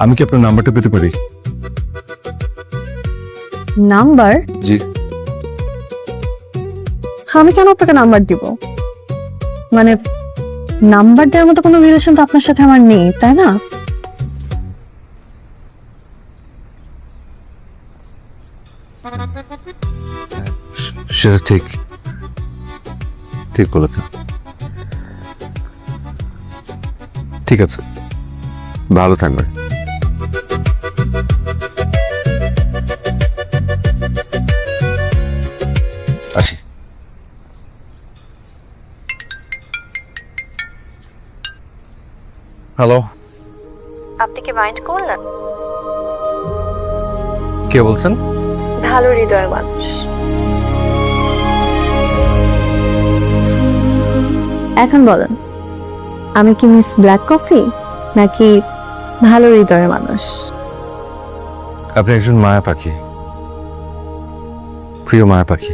আমি কি আপনার নাম্বারটা পেতে পারি? নাম্বার? জি। আমি কেন আপনাকে নাম্বার দিব? মানে নাম্বার দেওয়ার মতো কোনো রিলেশন তো আপনার সাথে আমার নেই, তাই না? সেটা ঠিক, ঠিক বলেছেন। ঠিক আছে, ভালো থাকবেন। আসি। হ্যালো, আপনি কি মাইন্ড করলেন? কে বলছেন? ভালো হৃদয়ের মানুষ। এখন বলেন, আমি কি মিস ব্ল্যাক কফি নাকি ভালো হৃদয়ের মানুষ? আপনি একজন মায়া পাখি, প্রিয় মায়া পাখি।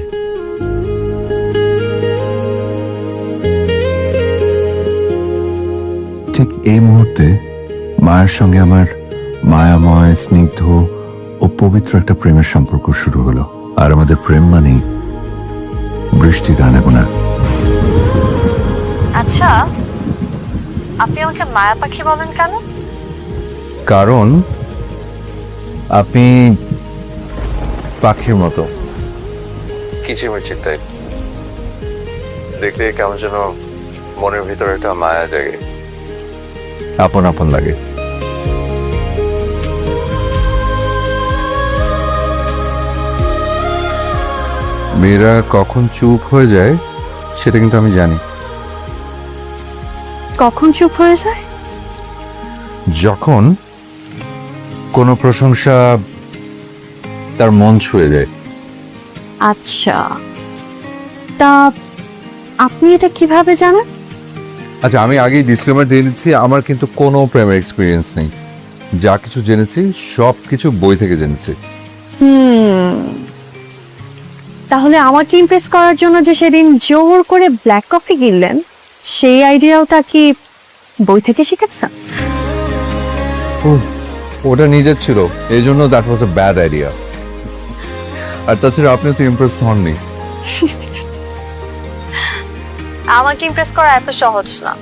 ঠিক এই মুহূর্তে মায়ের সঙ্গে আমার মায়াময়, স্নিগ্ধ ও পবিত্র একটা প্রেমের সম্পর্ক শুরু হলো। আর আমাদের প্রেম মানেই বৃষ্টির আনাগোনা। আচ্ছা, আপনি আমাকে মায়া পাখি বলেন কেন? কারণ আপনি পাখির মতো কিচিরমিচির, দেখতে কেমন যেন মনের ভিতরে একটা মায়া জাগে, আপন আপন লাগে। মেয়েরা কখন চুপ হয়ে যায় সেটা কিন্তু আমি জানি। কখন চুপ হয়ে যায়? যখন কোনো প্রশংসা তার মন ছুঁয়ে যায়। আচ্ছা, তা আপনি এটা কিভাবে জানেন? আচ্ছা, আমি আগেই ডিসক্লেমার দিয়ে দিচ্ছি, আমার কিন্তু কোনো প্রেমের এক্সপিরিয়েন্স নেই। যা কিছু জেনেছি সব কিছু বই থেকে জেনেছি। তাহলে আমাকে ইমপ্রেস করার জন্য যে সেদিন জোর করে ব্ল্যাক কফি কিনলেন, সেই আইডিয়াটা কি বই থেকে শিখেছেন? ওটা নিজের ছিল, এই জন্য that was a bad idea. আর তাছাড়া আপনি তো ইমপ্রেস হননি। আমাকে ইমপ্রেস করা এত সহজ না।